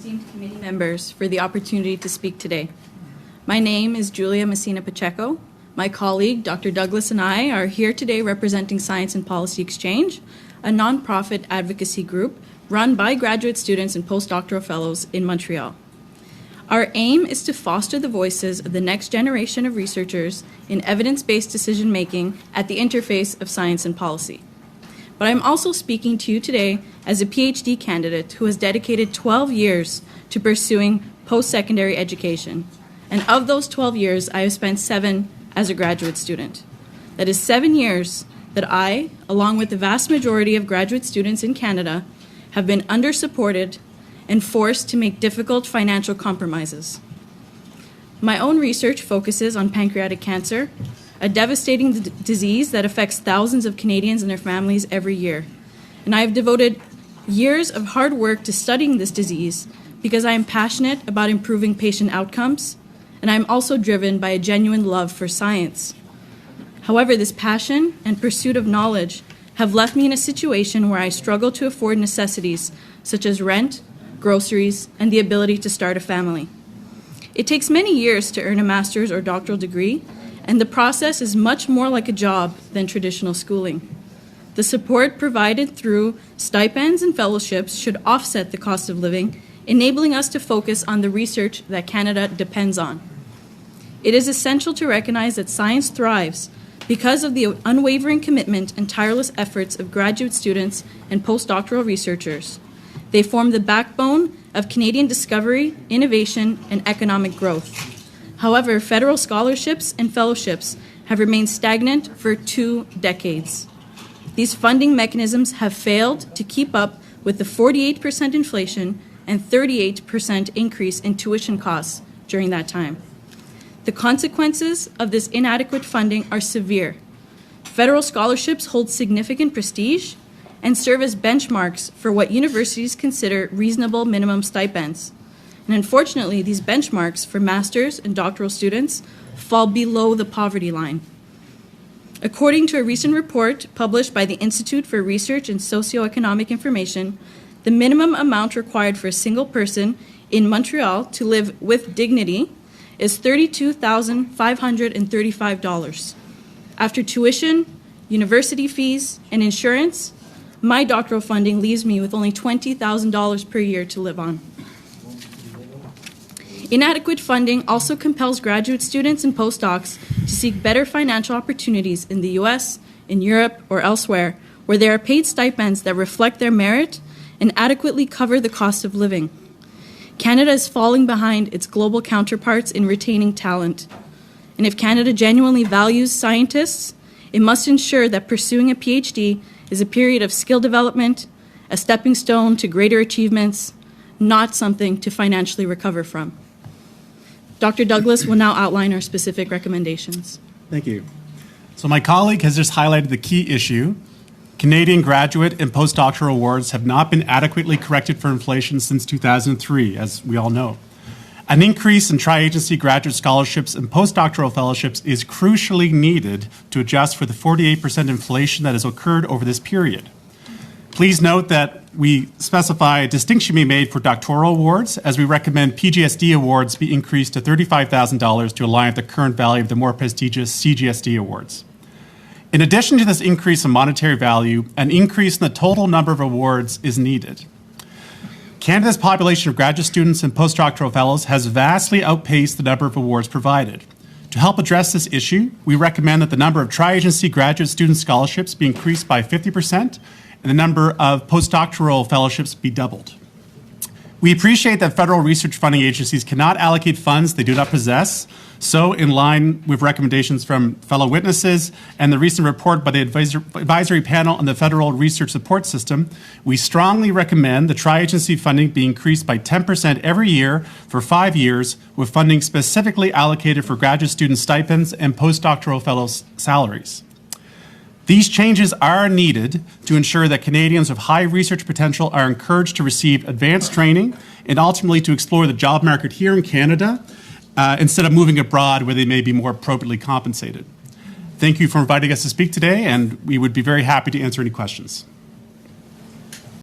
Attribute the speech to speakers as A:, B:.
A: esteemed committee members for the opportunity to speak today. My name is Julia Messina-Pacheco. My colleague, Dr. Douglas, and I are here today representing Science and Policy Exchange, a nonprofit advocacy group run by graduate students and postdoctoral fellows in Montreal. Our aim is to foster the voices of the next generation of researchers in evidence-based decision-making at the interface of science and policy. But I'm also speaking to you today as a PhD candidate who has dedicated 12 years to pursuing post-secondary education. And of those 12 years, I have spent 7 as a graduate student. That is 7 years that I, along with the vast majority of graduate students in Canada, have been under-supported and forced to make difficult financial compromises. My own research focuses on pancreatic cancer, a devastating disease that affects thousands of Canadians and their families every year. And I have devoted years of hard work to studying this disease because I am passionate about improving patient outcomes, and I am also driven by a genuine love for science. However, this passion and pursuit of knowledge have left me in a situation where I struggle to afford necessities such as rent, groceries, and the ability to start a family. It takes many years to earn a master's or doctoral degree, and the process is much more like a job than traditional schooling. The support provided through stipends and fellowships should offset the cost of living, enabling us to focus on the research that Canada depends on. It is essential to recognize that science thrives because of the unwavering commitment and tireless efforts of graduate students and postdoctoral researchers. They form the backbone of Canadian discovery, innovation, and economic growth. However, federal scholarships and fellowships have remained stagnant for 2 decades. These funding mechanisms have failed to keep up with the 48% inflation and 38% increase in tuition costs during that time. The consequences of this inadequate funding are severe. Federal scholarships hold significant prestige and serve as benchmarks for what universities consider reasonable minimum stipends. And unfortunately, these benchmarks for master's and doctoral students fall below the poverty line. According to a recent report published by the Institute for Research in Socioeconomic Information, the minimum amount required for a single person in Montreal to live with dignity is $32,535. After tuition, university fees, and insurance, my doctoral funding leaves me with only $20,000 per year to live on. Inadequate funding also compels graduate students and postdocs to seek better financial opportunities in the US, in Europe, or elsewhere, where there are paid stipends that reflect their merit and adequately cover the cost of living. Canada is falling behind its global counterparts in retaining talent. And if Canada genuinely values scientists, it must ensure that pursuing a PhD is a period of skill development, a stepping stone to greater achievements, not something to financially recover from. Dr. Douglas will now outline our specific recommendations.
B: Thank you. So my colleague has just highlighted the key issue. Canadian graduate and postdoctoral awards have not been adequately corrected for inflation since 2003, as we all know. An increase in tri-agency graduate scholarships and postdoctoral fellowships is crucially needed to adjust for the 48% inflation that has occurred over this period. Please note that we specify a distinction be made for doctoral awards, as we recommend PGSD awards be increased to $35,000 to align with the current value of the more prestigious CGSD awards. In addition to this increase in monetary value, an increase in the total number of awards is needed. Canada's population of graduate students and postdoctoral fellows has vastly outpaced the number of awards provided. To help address this issue, we recommend that the number of tri-agency graduate student scholarships be increased by 50% and the number of postdoctoral fellowships be doubled. We appreciate that federal research funding agencies cannot allocate funds they do not possess. So, in line with recommendations from fellow witnesses and the recent report by the advisory panel on the Federal Research Support System, we strongly recommend the tri-agency funding be increased by 10% every year for 5 years, with funding specifically allocated for graduate student stipends and postdoctoral fellows' salaries. These changes are needed to ensure that Canadians with high research potential are encouraged to receive advanced training and ultimately to explore the job market here in Canada instead of moving abroad where they may be more appropriately compensated. Thank you for inviting us to speak today, and we would be very happy to answer any questions.